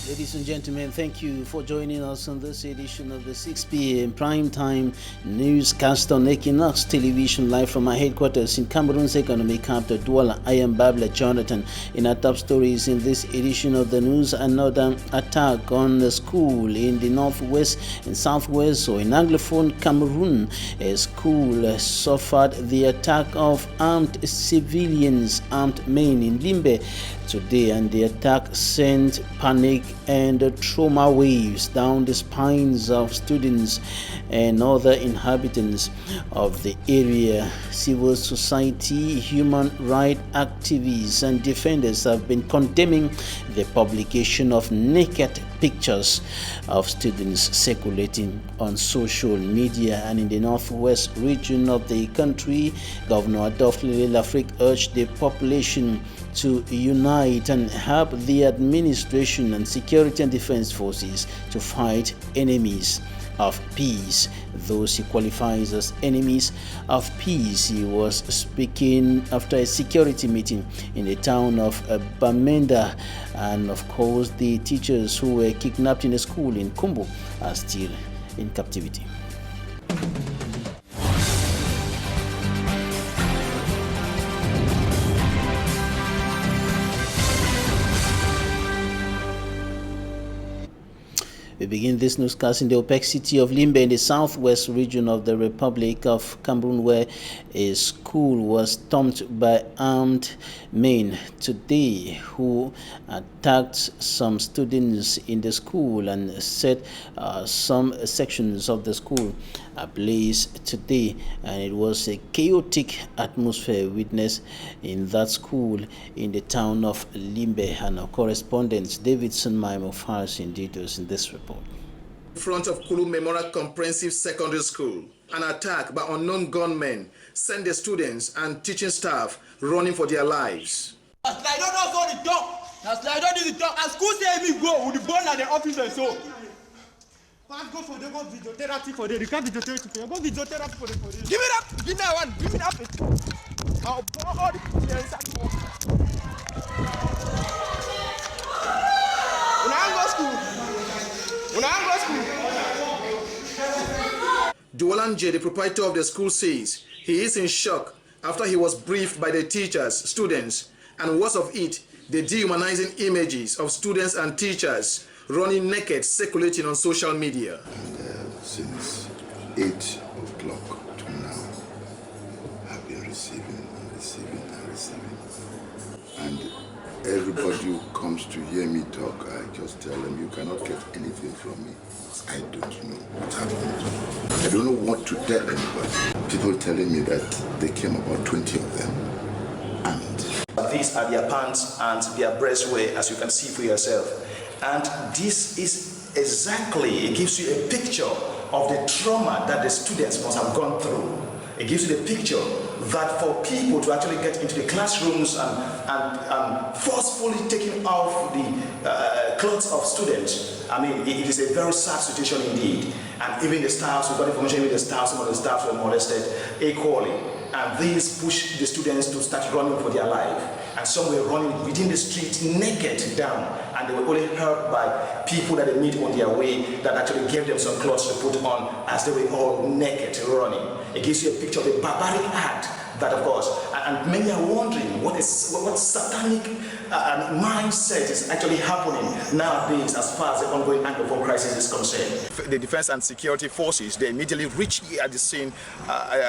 Ladies and gentlemen, thank you for joining us on this edition of the 6 p.m. primetime newscast on Équinoxe Television, live from our headquarters in Cameroon's economic capital, Douala. I am Babla Jonathan. In our top stories in this edition of the news, another attack on the school in the northwest and southwest, or in Anglophone Cameroon. A school suffered the attack of armed civilians, armed men in Limbe today, and the attack sent panic and trauma waves down the spines of students and other inhabitants of the area. Civil society, human rights activists and defenders have been condemning the publication of naked pictures of students circulating on social media. And in the northwest region of the country, Governor Adolphe Lafrique urged the population to unite and help the administration and security and defense forces to fight enemies of peace. Those he qualifies as enemies of peace. He was speaking after a security meeting in the town of Bamenda, and of course the teachers who were kidnapped in a school in Kumbo are still in captivity. We begin this newscast in the opaque city of Limbe in the southwest region of the Republic of Cameroon, where a school was stormed by armed men today who attacked some students in the school and set some sections of the school ablaze today. And it was a chaotic atmosphere witnessed in that school in the town of Limbe. And our correspondent Davidson Maimo files in details in this report. In front of Kulu Memorial Comprehensive Secondary School, an attack by unknown gunmen sent the students and teaching staff running for their lives. I don't know how to talk. I don't need to talk. As school say me go, with the ball at the office and so. Go for the video therapy for the. You can't video therapy. Go video therapy for the. Give it up. Give me one. Give it up. I'll pour all the players at home. When I go school. Duolanje, the proprietor of the school, says he is in shock after he was briefed by the teachers, students, and worse of it, the dehumanizing images of students and teachers running naked circulating on social media. And since 8 o'clock to now, I've been receiving. And everybody who comes to hear me talk, I just tell them, you cannot get anything from me. I don't know what's happening. I don't know what to tell anybody. People telling me that they came about 20 of them. And these are their pants and their breastwear, as you can see for yourself. And this is exactly, it gives you a picture of the trauma that the students must have gone through. It gives you the picture that for people to actually get into the classrooms and forcefully taking off the clothes of students, I mean, it is a very sad situation indeed. And even the staffs, we got information, even the staff, some of the staffs were molested equally. And these push the students to start running for their life. And some were running within the street naked down. And they were only helped by people that they meet on their way that actually gave them some clothes to put on as they were all naked running. It gives you a picture of the barbaric act that, of course, and many are wondering what satanic mindset is actually happening nowadays as far as the ongoing Anglophone crisis is concerned. The defense and security forces, they immediately reach here at the scene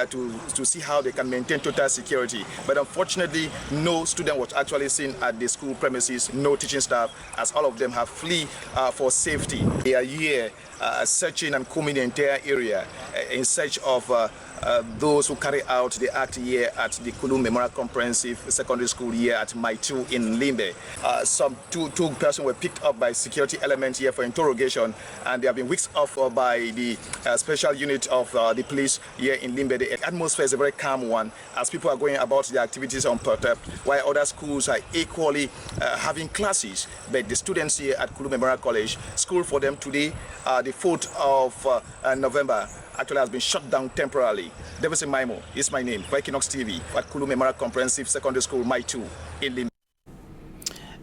to see how they can maintain total security. But unfortunately, no student was actually seen at the school premises, no teaching staff, as all of them have fled for safety. They are here searching and combing the entire area in search of those who carry out the act here at the Kulu Memorial Comprehensive Secondary School here at Maitu in Limbe. Some two persons were picked up by security elements here for interrogation, and they have been whisked off by the special unit of the police here in Limbe. The atmosphere is a very calm one as people are going about their activities on protest, while other schools are equally having classes. But the students here at Kulu Memorial College, school for them today, the 4th of November, actually has been shut down temporarily. Davidson Maimo is my name for Équinoxe TV at Kulu Memorial Comprehensive Secondary School, Maitu in Limbe.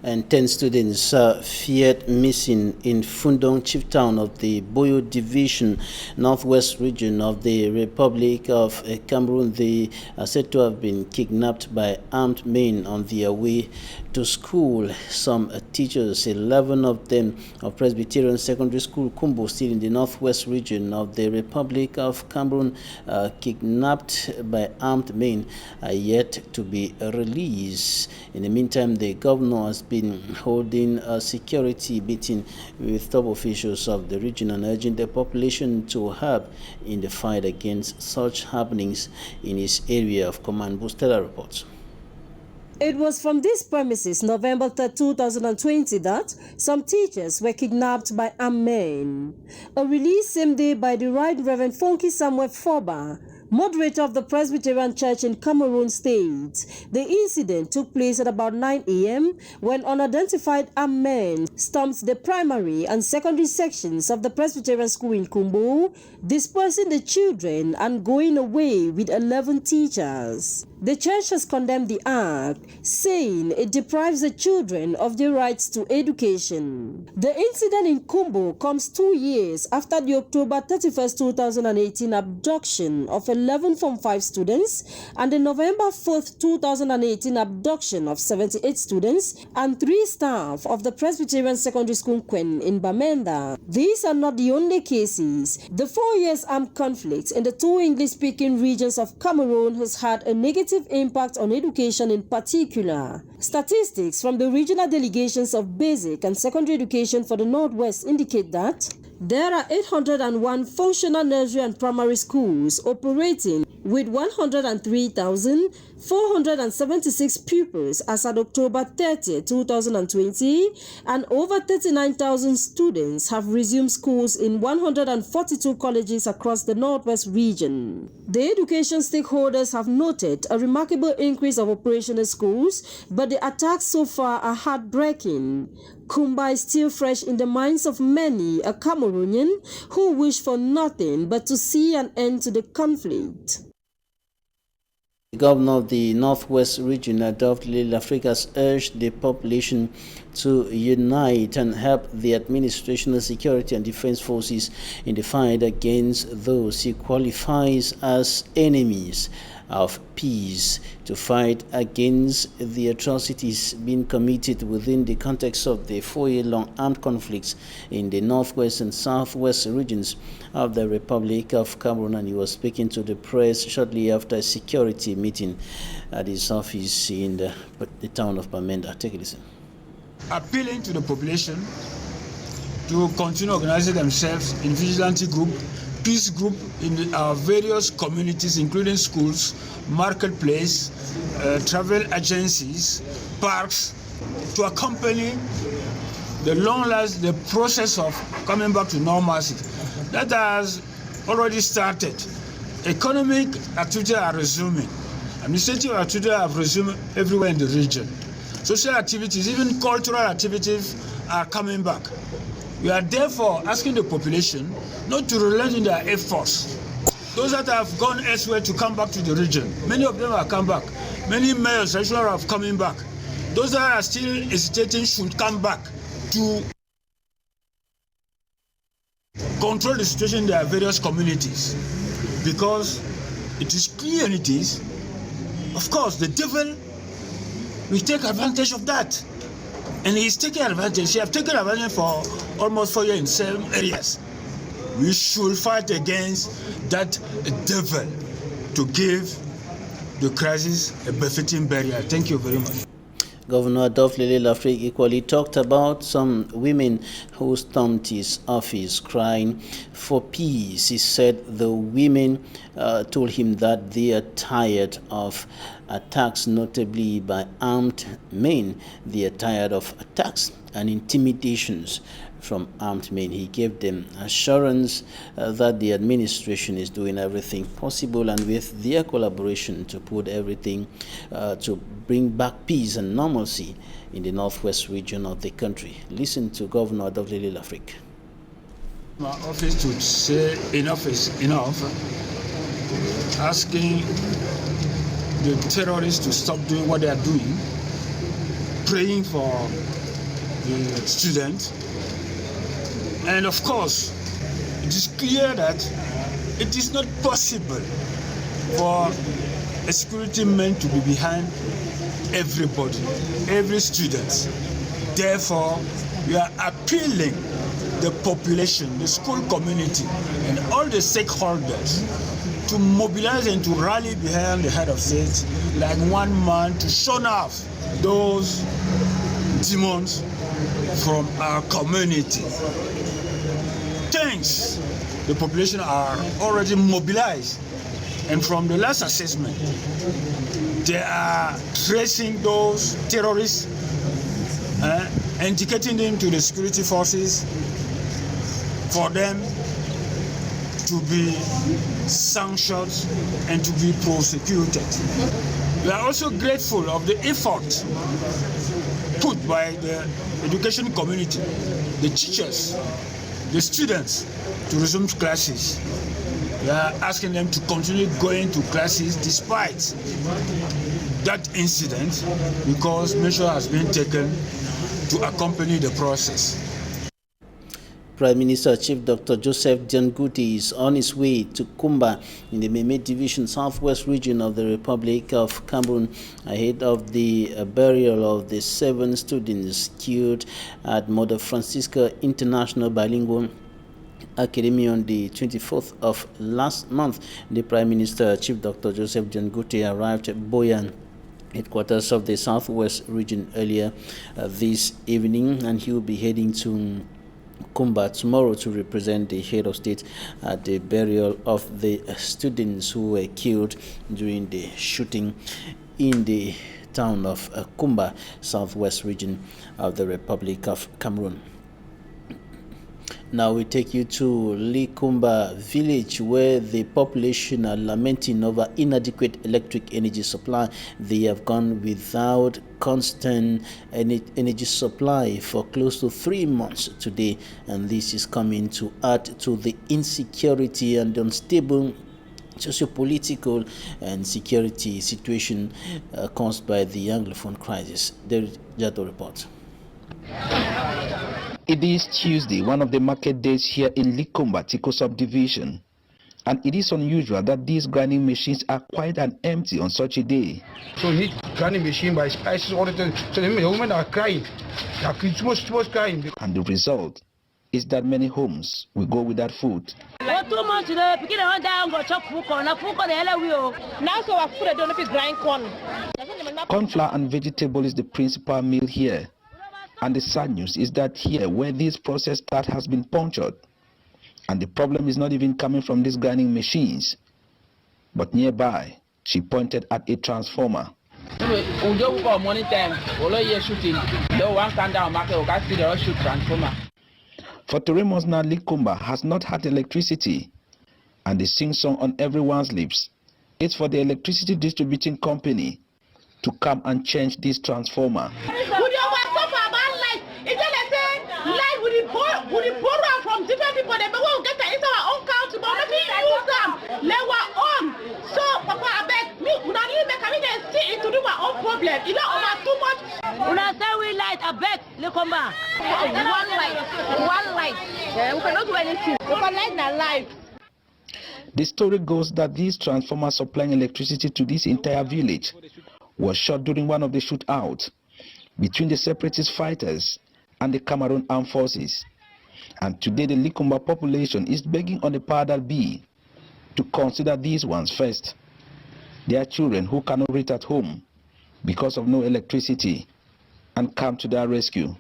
And 10 students feared missing in Fundong Chief Town of the Boyo Division, Northwest region of the Republic of Cameroon. They are said to have been kidnapped by armed men on their way to school. Some teachers, 11 of them of Presbyterian Secondary School, Kumbo, still in the Northwest region of the Republic of Cameroon, kidnapped by armed men, are yet to be released. In the meantime, the governor has been holding a security meeting with top officials of the region and urging the population to help in the fight against such happenings in his area of command. Bustela reports. It was from these premises, November 3, 2020, that some teachers were kidnapped by armed men. A release same day by the Right Reverend Funky Samuel Foba, moderator of the Presbyterian Church in Cameroon State. The incident took place at about 9 a.m. when unidentified armed men stormed the primary and secondary sections of the Presbyterian School in Kumbo, dispersing the children and going away with 11 teachers. The church has condemned the act, saying it deprives the children of their rights to education. The incident in Kumbo comes 2 years after the October 31, 2018 abduction of 11 Form 5 students and the November 4, 2018 abduction of 78 students and 3 staff of the Presbyterian Secondary School Quen in Bamenda. These are not the only cases. The 4 years armed conflict in the 2 English-speaking regions of Cameroon has had a negative impact on education in particular. Statistics from the regional delegations of basic and secondary education for the Northwest indicate that there are 801 functional nursery and primary schools operating with 103,476 pupils as at October 30, 2020, and over 39,000 students have resumed schools in 142 colleges across the Northwest region. The education stakeholders have noted a remarkable increase of operational schools, but the attacks so far are heartbreaking. Kumba is still fresh in the minds of many, a Cameroonian who wish for nothing but to see an end to the conflict. The governor of the Northwest region, Adolphe Lafrique, has urged the population to unite and help the administration of security and defense forces in the fight against those he qualifies as enemies of peace, to fight against the atrocities being committed within the context of the 4-year-long armed conflicts in the Northwest and Southwest regions of the Republic of Cameroon. And he was speaking to the press shortly after a security meeting at his office in the town of Bamenda. Take a listen. Appealing to the population to continue organizing themselves in vigilante group, peace group in our various communities, including schools, marketplace, travel agencies, parks, to accompany the process of coming back to normalcy. That has already started. Economic activities are resuming. Administrative activities have resumed everywhere in the region. Social activities, even cultural activities are coming back. We are therefore asking the population not to relent in their efforts. Those that have gone elsewhere to come back to the region, many of them have come back. Many males are coming back. Those that are still hesitating should come back to control the situation in their various communities. Because it is clear it is, of course, the devil will take advantage of that. And he's taking advantage. He has taken advantage for almost 4 years in some areas. We should fight against that devil to give the crisis a befitting burial. Thank you very much. Governor Adolphe Lafrique equally talked about some women who stormed his office crying for peace. He said the women told him that they are tired of attacks, notably by armed men. They are tired of attacks and intimidations from armed men. He gave them assurance that the administration is doing everything possible and with their collaboration to put everything to bring back peace and normalcy in the Northwest region of the country. Listen to Governor Adolphe Lafrique. My office to say enough is enough, asking the terrorists to stop doing what they are doing, praying for the students. And of course, it is clear that it is not possible for a security man to be behind everybody, every student. Therefore, we are appealing the population, the school community, and all the stakeholders to mobilize and to rally behind the head of state like one man to shun off those demons from our community. Thanks, the population are already mobilized, and from the last assessment, they are tracing those terrorists, indicating them to the security forces for them to be sanctioned and to be prosecuted. We are also grateful of the effort put by the education community, the teachers, the students to resume classes. We are asking them to continue going to classes despite that incident, because measure has been taken to accompany the process. Prime Minister Chief Dr. Joseph Janguti is on his way to Kumba in the Meme Division, southwest region of the Republic of Cameroon, ahead of the burial of the 7 students killed at Mother Francisca International Bilingual Academy on the 24th of last month. The Prime Minister Chief Dr. Joseph Janguti arrived at Boyan, headquarters of the southwest region, earlier this evening, and he will be heading to Kumba tomorrow to represent the head of state at the burial of the students who were killed during the shooting in the town of Kumba, southwest region of the Republic of Cameroon. Now we take you to Likumba village, where the population are lamenting over inadequate electric energy supply. They have gone without constant energy supply for close to 3 months today, and this is coming to add to the insecurity and unstable socio-political and security situation caused by the Anglophone crisis. The Jato report. It is Tuesday, one of the market days here in Likumba, Tiko subdivision. And it is unusual that these grinding machines are quiet and empty on such a day. So we need grinding machine by spices all the time. So the women are crying. They are too much crying. And the result is that many homes will go without food. Now so our food don't know if grind corn. Corn flour and vegetable is the principal meal here. And the sad news is that here, where this processed part has been punctured, and the problem is not even coming from these grinding machines, but nearby, she pointed at a transformer. Morning time, shooting. One stand down market, shoot transformer. For 3 months now, Likumba has not had electricity, and the sing-song on everyone's lips is for the electricity distributing company to come and change this transformer. We borrow from different people, but we will get it into our own country, but we use them. Let our own. So, Papa, I beg me, we don't need to make it to do our own problem. You know, too much. When I say we light, I beg, let come back. One light. We cannot do anything. We can light our life. The story goes that this transformer supplying electricity to this entire village was shot during one of the shootouts between the separatist fighters and the Cameroon Armed Forces. And today the Likumba population is begging on the power that be to consider these ones first. Their children who cannot read at home because of no electricity, and come to their rescue.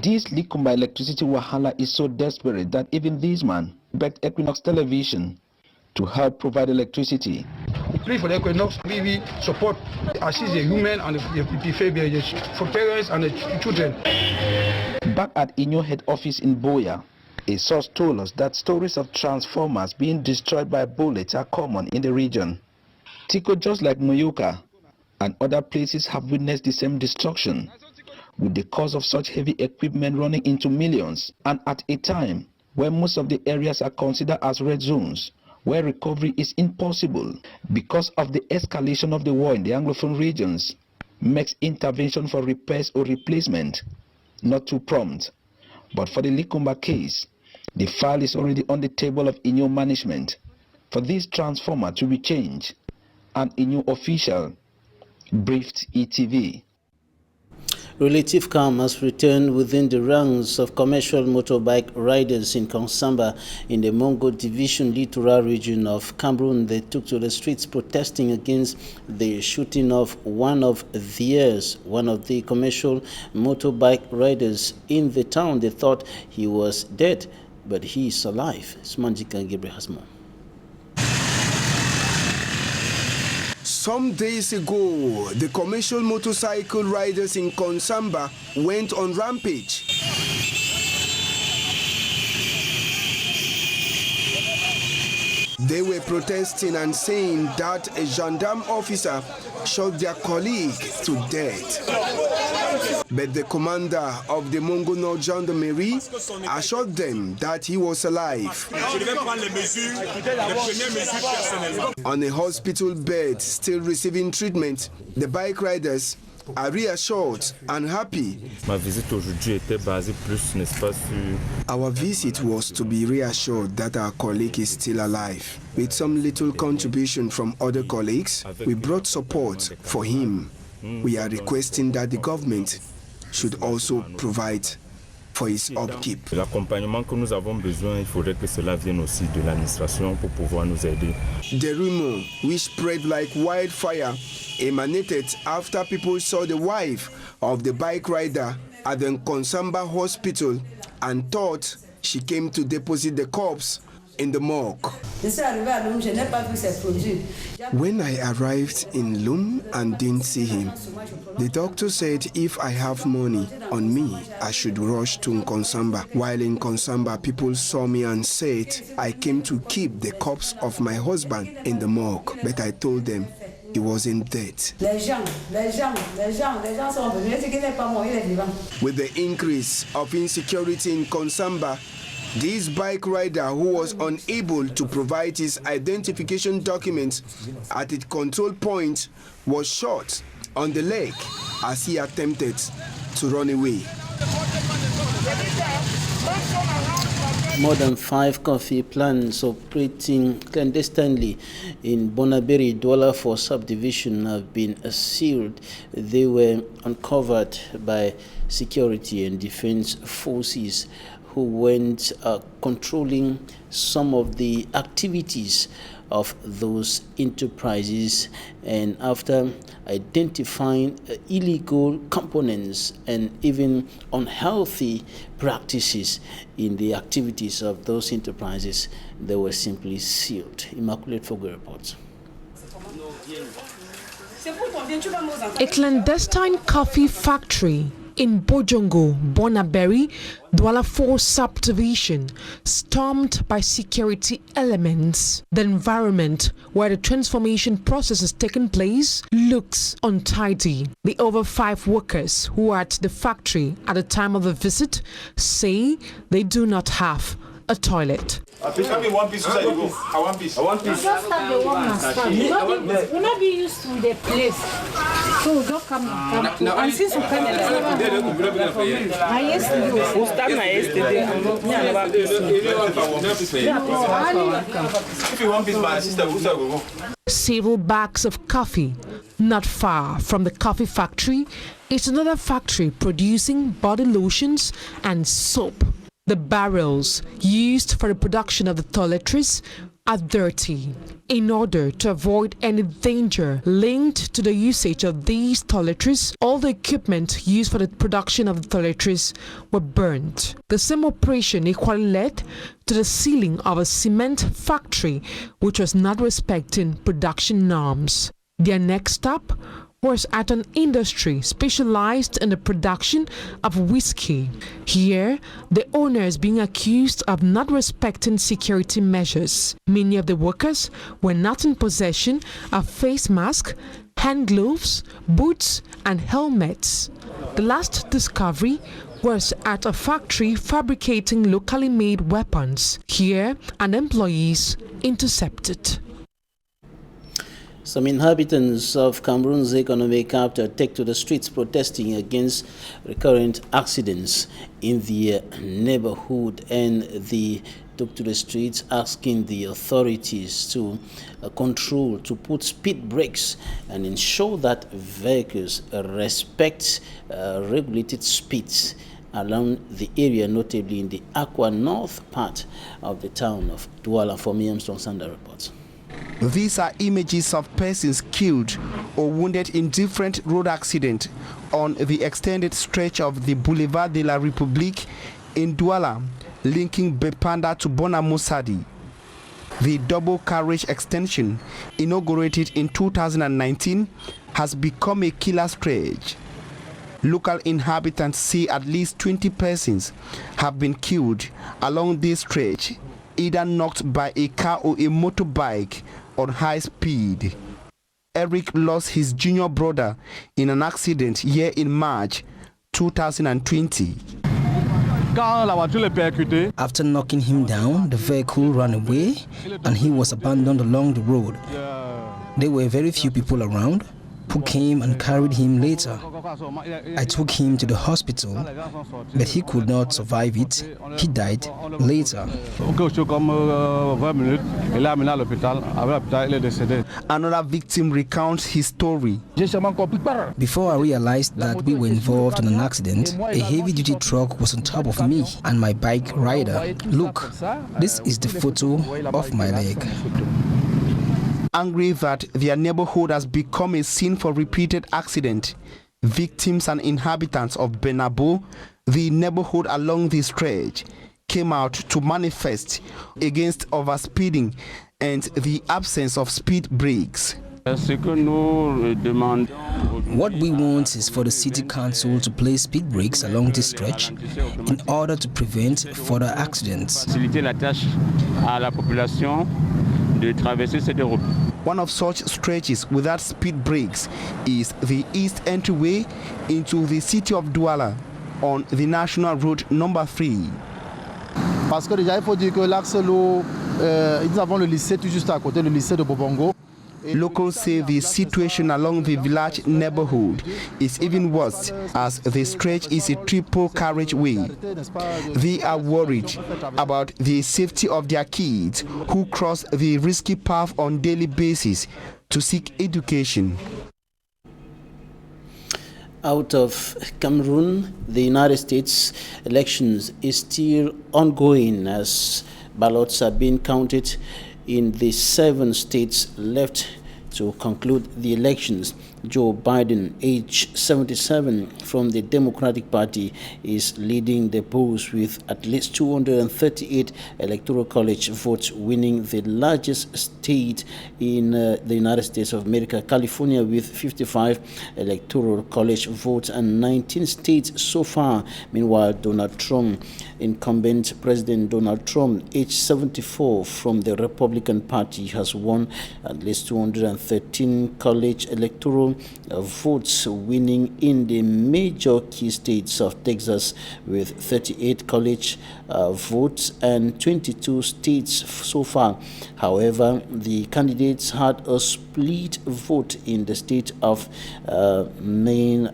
This Likumba electricity wahala is so desperate that even this man begged Équinoxe Television to help provide electricity. We pray for the Équinoxe TV support, assist the human and the for parents and the children. Back at Inyo head office in Boya, a source told us that stories of transformers being destroyed by bullets are common in the region. Tiko, just like Moyoka and other places, have witnessed the same destruction, with the cost of such heavy equipment running into millions, and at a time when most of the areas are considered as red zones, where recovery is impossible because of the escalation of the war in the Anglophone regions, makes intervention for repairs or replacement not too prompt. But for the Likumba case, the file is already on the table of Inyo management for this transformer to be changed, and Inyo official briefed ETV. Relative calm has returned within the ranks of commercial motorbike riders in Konsamba in the Mongo Division littoral region of Cameroon. They took to the streets protesting against the shooting of one of the commercial motorbike riders in the town. They thought he was dead, but he is alive. Smanjika Gabriel has more. Some days ago, the commercial motorcycle riders in Konsamba went on rampage. They were protesting and saying that a gendarme officer shot their colleague to death. But the commander of the Mongo North Gendarmerie assured them that he was alive. On a hospital bed, still receiving treatment, the bike riders are reassured and happy. Our visit was to be reassured that our colleague is still alive. With some little contribution from other colleagues, we brought support for him. We are requesting that the government should also provide for his upkeep. L'accompagnement que nous avons besoin, il faudrait que cela vienne aussi de l'administration pour pouvoir nous aider. The rumor, which spread like wildfire, emanated after people saw the wife of the bike rider at the Konsamba hospital and thought she came to deposit the corpse in the morgue. When I arrived in Lum and didn't see him, the doctor said if I have money on me, I should rush to Konsamba. While in Konsamba, people saw me and said I came to keep the corpse of my husband in the morgue, but I told them he wasn't dead. With the increase of insecurity in Konsamba, this bike rider, who was unable to provide his identification documents at its control point, was shot on the leg as he attempted to run away. More than 5 coffee plants operating clandestinely in Bonaberi Douala 4 subdivision have been sealed. They were uncovered by security and defense forces who went controlling some of the activities of those enterprises, and after identifying illegal components and even unhealthy practices in the activities of those enterprises, they were simply sealed. Immaculate Fogo reports. A clandestine coffee factory in Bojongo, Bonaberi, Douala 4 subdivision, stormed by security elements. The environment where the transformation process is taking place looks untidy. The over 5 workers who are at the factory at the time of the visit say they do not have a toilet. Please give me one piece. I want piece. Just have the one as We'll not be used to the place. So don't come. And since you come if you want piece, my sister, who's several bags of coffee. Not far from the coffee factory is another factory producing body lotions and soap. The barrels used for the production of the toiletries are dirty. In order to avoid any danger linked to the usage of these toiletries, all the equipment used for the production of the toiletries were burnt. The same operation equally led to the sealing of a cement factory which was not respecting production norms. Their next stop was at an industry specialized in the production of whiskey. Here, the owner is being accused of not respecting security measures. Many of the workers were not in possession of face masks hand gloves, boots, and helmets. The last discovery was at a factory fabricating locally made weapons. Here, an employees intercepted. Some inhabitants of Cameroon's economic capital take to the streets protesting against recurrent accidents in the neighborhood, and they took to the streets asking the authorities to put speed brakes and ensure that vehicles respect regulated speeds along the area, notably in the Aqua North part of the town of Douala. For me, Armstrong Sander reports. These are images of persons killed or wounded in different road accidents on the extended stretch of the Boulevard de la République in Douala, linking Bepanda to Bonamosadi. The double carriage extension, inaugurated in 2019, has become a killer stretch. Local inhabitants say at least 20 persons have been killed along this stretch, either knocked by a car or a motorbike on high speed. Eric lost his junior brother in an accident here in March 2020. After knocking him down, the vehicle ran away and he was abandoned along the road. There were very few people around who came and carried him later. I took him to the hospital, but he could not survive it. He died later. Another victim recounts his story. Before I realized that we were involved in an accident, a heavy-duty truck was on top of me and my bike rider. Look, this is the photo of my leg. Angry that their neighborhood has become a scene for repeated accidents, victims and inhabitants of Benabo, the neighborhood along this stretch, came out to manifest against overspeeding and the absence of speed brakes. What we want is for the city council to place speed brakes along this stretch in order to prevent further accidents. One of such stretches without speed brakes is the east entryway into the city of Douala on the National Road number 3. Parce que déjà il faut dire que l'axe nous avons le lycée tout juste à côté, le lycée de Bobongo. Locals say the situation along the village neighborhood is even worse as the stretch is a triple carriageway. They are worried about the safety of their kids who cross the risky path on daily basis to seek education. Out of Cameroon, the United States elections is still ongoing as ballots are being counted in the 7 states left to conclude the elections. Joe Biden, age 77, from the Democratic Party, is leading the polls with at least 238 electoral college votes, winning the largest state in the United States of America, California, with 55 electoral college votes and 19 states so far. Meanwhile, Donald Trump, incumbent President Donald Trump, age 74, from the Republican Party, has won at least 213 college electoral votes, winning in the major key states of Texas with 38 college votes and 22 states so far. However, the candidates had a split vote in the state of Maine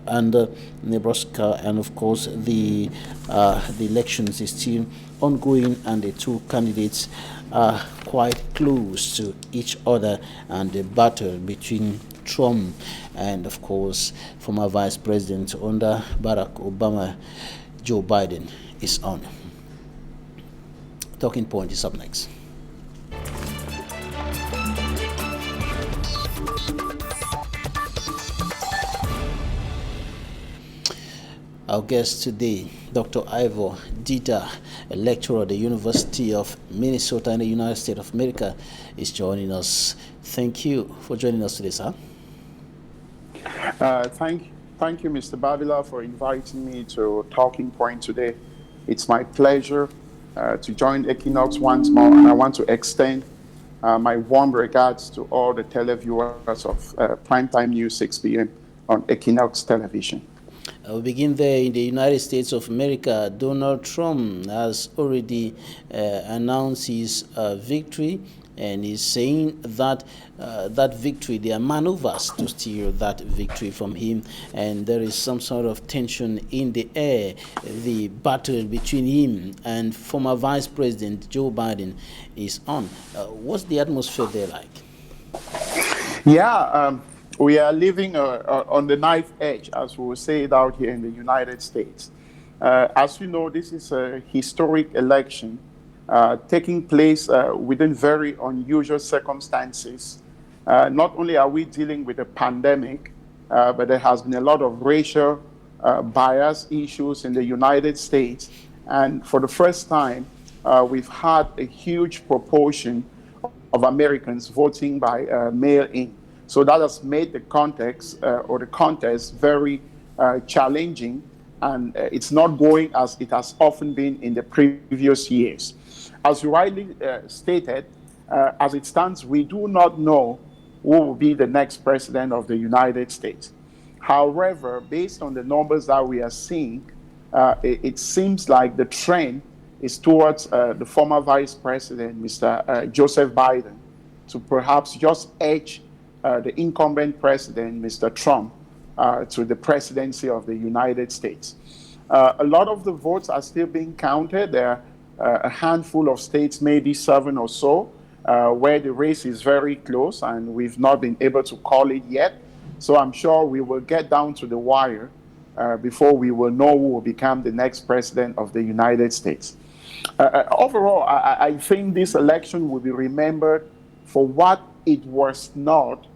and Nebraska, and of course the elections is still ongoing, and the two candidates are quite close to each other, and the battle between Trump and of course former Vice President under Barack Obama, Joe Biden, is on. Talking Point is up next. Our guest today, Dr. Ivor Dita, a lecturer at the University of Minnesota in the United States of America, is joining us. Thank you for joining us today, sir. Thank you, Mr. Babila, for inviting me to Talking Point today. It's my pleasure to join Equinox once more, and I want to extend my warm regards to all the televiewers of Primetime News 6 p.m. on Équinoxe Television. We'll begin there in the United States of America. Donald Trump has already announced his victory, and he's saying that that victory, there are maneuvers to steal that victory from him, and there is some sort of tension in the air. The battle between him and former Vice President Joe Biden is on. What's the atmosphere there like? Yeah, we are living on the knife edge, as we will say it out here in the United States. As you know, this is a historic election taking place within very unusual circumstances. Not only are we dealing with a pandemic, but there has been a lot of racial bias issues in the United States. And for the first time, we've had a huge proportion of Americans voting by mail-in. So that has made the context or the contest very challenging, and it's not going as it has often been in the previous years. As you rightly stated, as it stands, we do not know who will be the next president of the United States. However, based on the numbers that we are seeing, it seems like the trend is towards the former Vice President, Mr. Joseph Biden, to perhaps just edge the incumbent president, Mr. Trump, to the presidency of the United States. A lot of the votes are still being counted. There are a handful of states, maybe 7 or so, where the race is very close, and we've not been able to call it yet. So I'm sure we will get down to the wire before we will know who will become the next president of the United States. Overall, I think this election will be remembered for what it was not,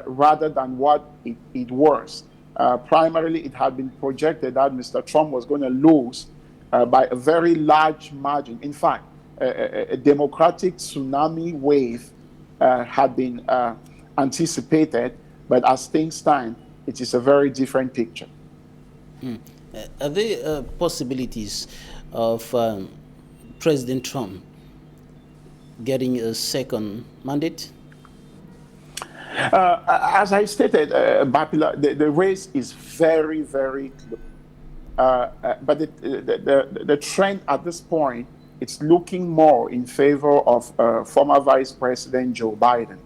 rather than what it was. Primarily, it had been projected that Mr. Trump was going to lose by a very large margin. In fact, a democratic tsunami wave had been anticipated, but as things stand, it is a very different picture. Are there possibilities of President Trump getting a second mandate? As I stated, Babila, the race is very, very close. But the trend at this point, it's looking more in favor of former Vice President Joe Biden.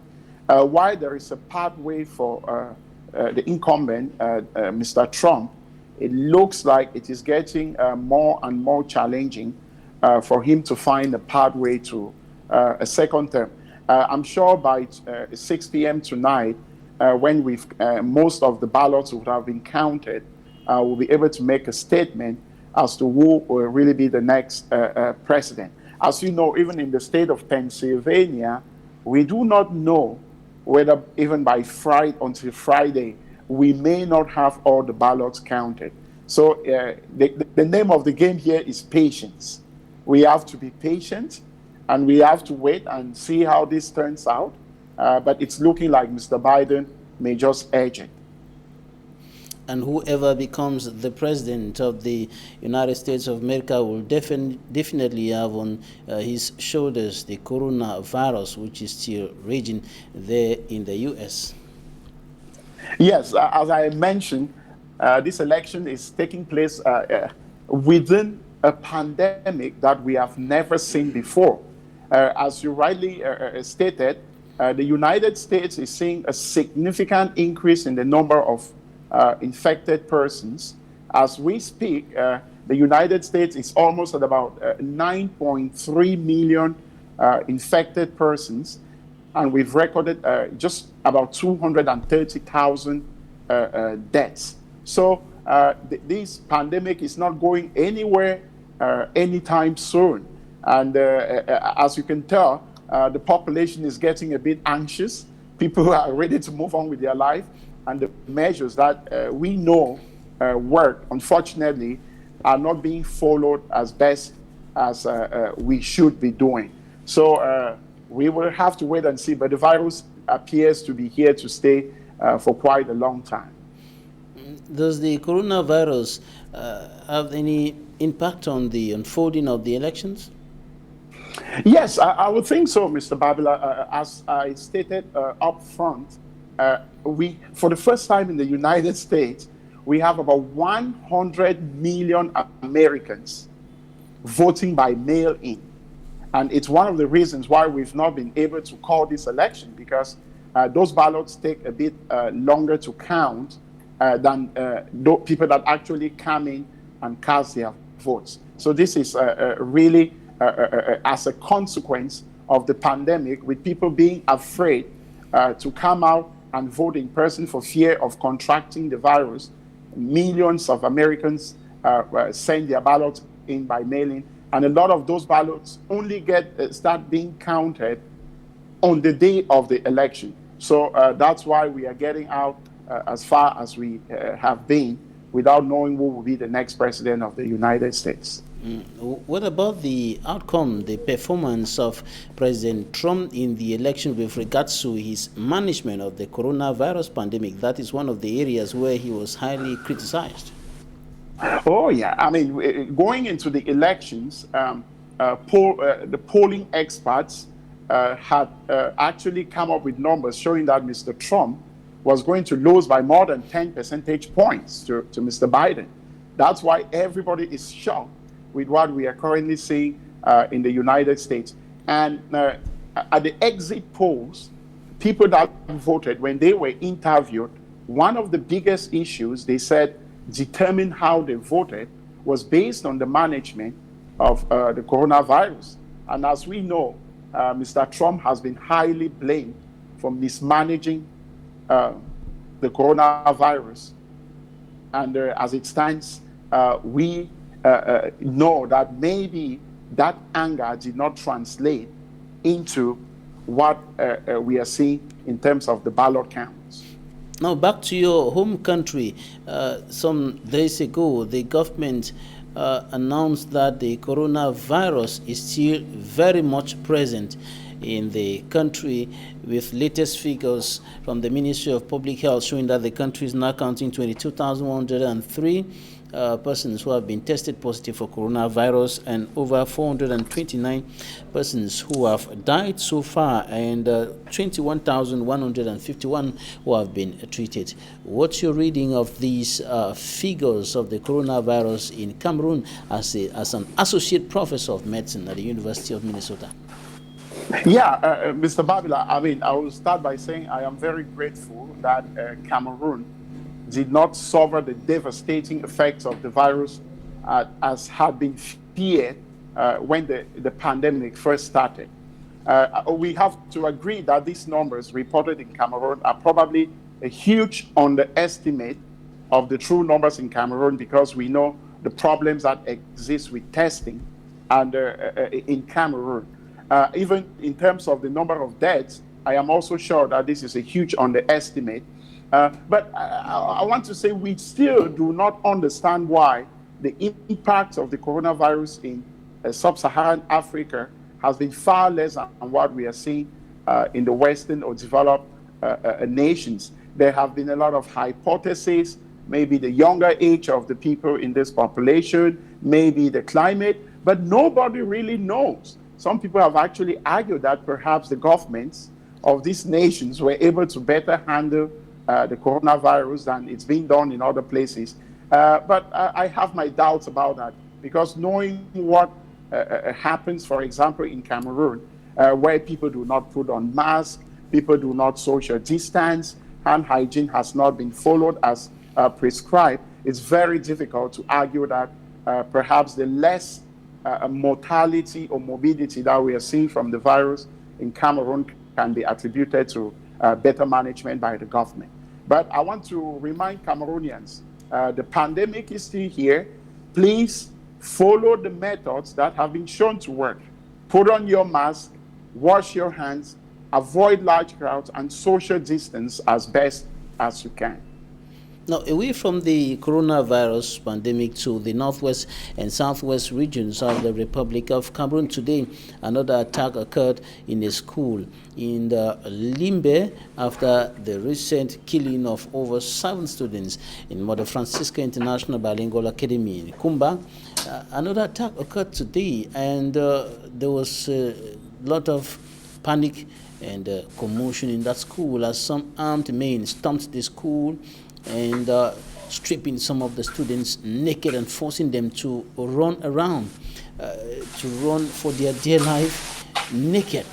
While there is a pathway for the incumbent, Mr. Trump, it looks like it is getting more and more challenging for him to find a pathway to a second term. I'm sure by 6 p.m. tonight, when most of the ballots would have been counted, we'll be able to make a statement as to who will really be the next president. As you know, even in the state of Pennsylvania, we do not know whether even by Friday, until Friday, we may not have all the ballots counted. So the name of the game here is patience. We have to be patient, and we have to wait and see how this turns out. But it's looking like Mr. Biden may just edge it. And whoever becomes the president of the United States of America will definitely have on his shoulders the coronavirus, which is still raging there in the U.S. Yes, as I mentioned, this election is taking place within a pandemic that we have never seen before. As you rightly stated, the United States is seeing a significant increase in the number of infected persons. As we speak, the United States is almost at about 9.3 million infected persons, and we've recorded just about 230,000 deaths. So this pandemic is not going anywhere anytime soon. And as you can tell, the population is getting a bit anxious. People are ready to move on with their life. And the measures that we know work, unfortunately, are not being followed as best as we should be doing. So we will have to wait and see. But the virus appears to be here to stay for quite a long time. Does the coronavirus have any impact on the unfolding of the elections? Yes, I would think so, Mr. Babila. As I stated up front, for the first time in the United States, we have about 100 million Americans voting by mail-in. And it's one of the reasons why we've not been able to call this election, because those ballots take a bit longer to count than those people that actually come in and cast their votes. So this is really as a consequence of the pandemic, with people being afraid to come out and vote in person for fear of contracting the virus. Millions of Americans send their ballots in by mailing, and a lot of those ballots only start being counted on the day of the election. So that's why we are getting out as far as we have been, without knowing who will be the next president of the United States. What about the outcome, the performance of President Trump in the election with regards to his management of the coronavirus pandemic? That is one of the areas where he was highly criticized. Oh, yeah. I mean, going into the elections, the polling experts had actually come up with numbers showing that Mr. Trump was going to lose by more than 10 percentage points to Mr. Biden. That's why everybody is shocked with what we are currently seeing in the United States. And at the exit polls, people that voted, when they were interviewed, one of the biggest issues they said determined how they voted was based on the management of the coronavirus. And as we know, Mr. Trump has been highly blamed for mismanaging the coronavirus. And as it stands, we know that maybe that anger did not translate into what we are seeing in terms of the ballot counts. Now back to your home country. Some days ago, the government announced that the coronavirus is still very much present in the country, with latest figures from the Ministry of Public Health showing that the country is now counting 22,103 persons who have been tested positive for coronavirus, and over 429 persons who have died so far, and 21,151 who have been treated. What's your reading of these figures of the coronavirus in Cameroon as an associate professor of medicine at the University of Minnesota? Yeah, Mr. Babila, I mean, I will start by saying I am very grateful that Cameroon did not suffer the devastating effects of the virus as had been feared when the pandemic first started. We have to agree that these numbers reported in Cameroon are probably a huge underestimate of the true numbers in Cameroon, because we know the problems that exist with testing and in Cameroon. Even in terms of the number of deaths, I am also sure that this is a huge underestimate. But I want to say we still do not understand why the impact of the coronavirus in sub-Saharan Africa has been far less than what we are seeing in the Western or developed nations. There have been a lot of hypotheses, maybe the younger age of the people in this population, maybe the climate, but nobody really knows. Some people have actually argued that perhaps the governments of these nations were able to better handle the coronavirus than it's been done in other places. But I have my doubts about that, because knowing what happens, for example, in Cameroon, where people do not put on masks, people do not social distance, hand hygiene has not been followed as prescribed, it's very difficult to argue that perhaps the less mortality or morbidity that we are seeing from the virus in Cameroon can be attributed to better management by the government. But I want to remind Cameroonians, the pandemic is still here. Please follow the methods that have been shown to work. Put on your mask, wash your hands, avoid large crowds, and social distance as best as you can. Now, away from the coronavirus pandemic to the northwest and southwest regions of the Republic of Cameroon, today another attack occurred in a school in the Limbe after the recent killing of over 7 students in Mother Francisca International Bilingual Academy in Kumba. Another attack occurred today, and there was a lot of panic and commotion in that school as some armed men stormed the school and stripping some of the students naked and forcing them to run around, to run for their dear life naked.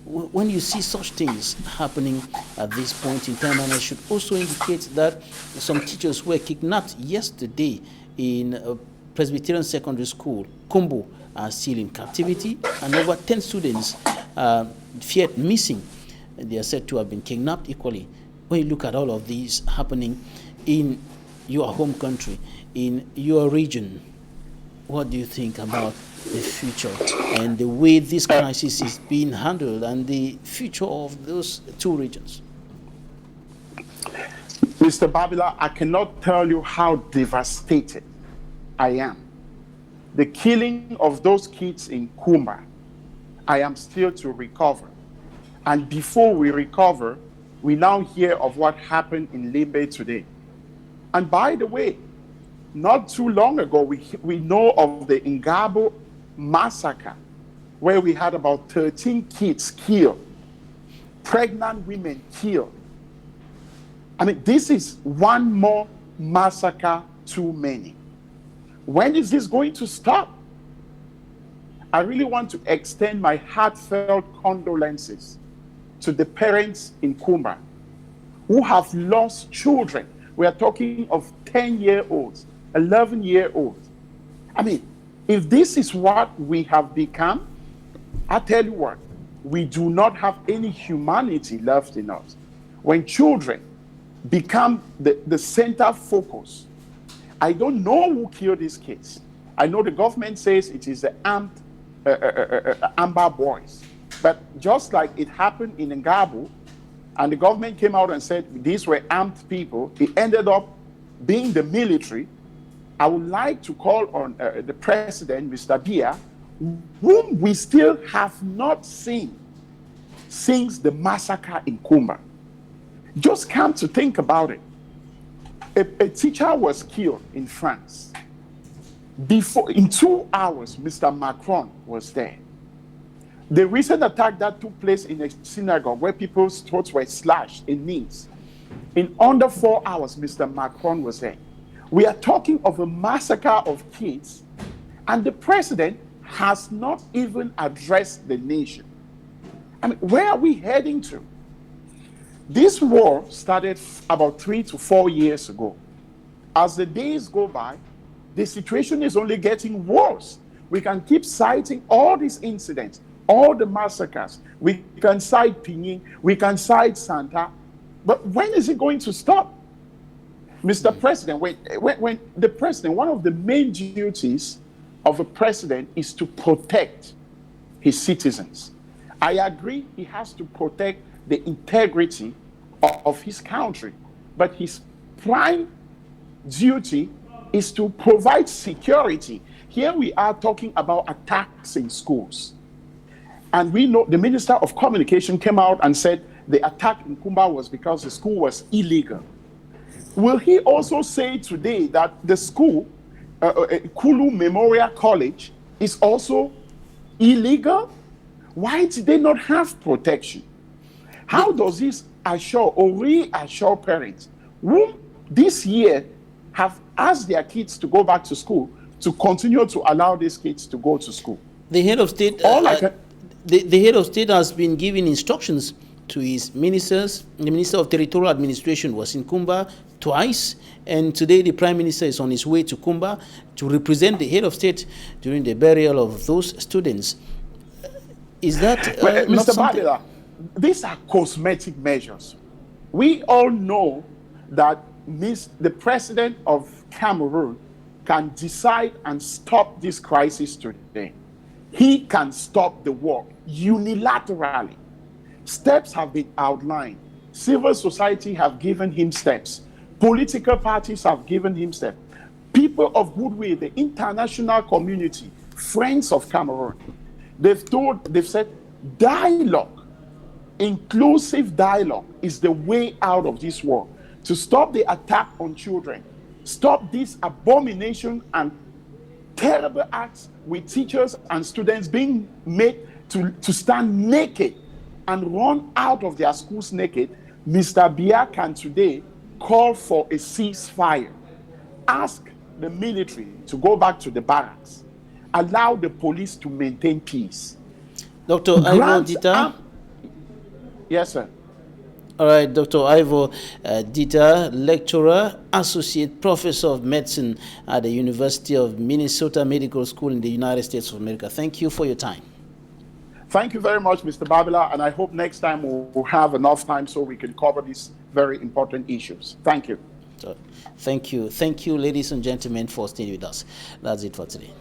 When you see such things happening at this point in time, and I should also indicate that some teachers were kidnapped yesterday in Presbyterian Secondary School, Kumbo, are still in captivity, and over 10 students feared missing. They are said to have been kidnapped equally. When you look at all of these happening in your home country, in your region, what do you think about the future and the way this crisis is being handled and the future of those two regions? Mr. Babila, I cannot tell you how devastated I am. The killing of those kids in Kumba, I am still to recover. And before we recover, we now hear of what happened in Limbe today. And by the way, not too long ago, we know of the Ngabo massacre, where we had about 13 kids killed, pregnant women killed. I mean, this is one more massacre too many. When is this going to stop? I really want to extend my heartfelt condolences to the parents in Kumba who have lost children. We are talking of 10-year-olds, 11-year-olds. I mean, if this is what we have become, I tell you what, we do not have any humanity left in us. When children become the center focus, I don't know who killed these kids. I know the government says it is the armed Amber boys. But just like it happened in Ngabo, and the government came out and said these were armed people, it ended up being the military. I would like to call on the president, Mr. Biya, whom we still have not seen since the massacre in Kumba. Just come to think about it. A teacher was killed in France. In 2 hours, Mr. Macron was there. The recent attack that took place in a synagogue where people's throats were slashed in Nice, in under 4 hours, Mr. Macron was there. We are talking of a massacre of kids, and the president has not even addressed the nation. I mean, where are we heading to? This war started about 3 to 4 years ago. As the days go by, the situation is only getting worse. We can keep citing all these incidents, all the massacres. We can cite Pinyin, we can cite Santa, but when is it going to stop? Mr. President, when the president, one of the main duties of a president is to protect his citizens. I agree he has to protect the integrity of his country, but his prime duty is to provide security. Here we are talking about attacks in schools. And we know the Minister of Communication came out and said the attack in Kumba was because the school was illegal. Will he also say today that the school, Kulu Memorial College, is also illegal? Why did they not have protection? How does this assure or reassure parents who this year have asked their kids to go back to school to continue to allow these kids to go to school? The head of state, the head of state has been giving instructions to his ministers. The Minister of Territorial Administration was in Kumba twice, and today the Prime Minister is on his way to Kumba to represent the head of state during the burial of those students. Is that Mr. Badela, these are cosmetic measures. We all know that the president of Cameroon can decide and stop this crisis today. He can stop the war unilaterally. Steps have been outlined. Civil society have given him steps. Political parties have given him steps. People of goodwill, the international community, friends of Cameroon, they've said dialogue, inclusive dialogue is the way out of this war. To stop the attack on children, stop this abomination and terrible acts with teachers and students being made to stand naked and run out of their schools naked, Mr. Biya can today call for a ceasefire, ask the military to go back to the barracks, allow the police to maintain peace. Dr. Ivo Dita? Yes, sir. All right, Dr. Ivo Dita, lecturer, associate professor of medicine at the University of Minnesota Medical School in the United States of America. Thank you for your time. Thank you very much, Mr. Babila, and I hope next time we'll have enough time so we can cover these very important issues. Thank you. Thank you. Thank you, ladies and gentlemen, for staying with us. That's it for today.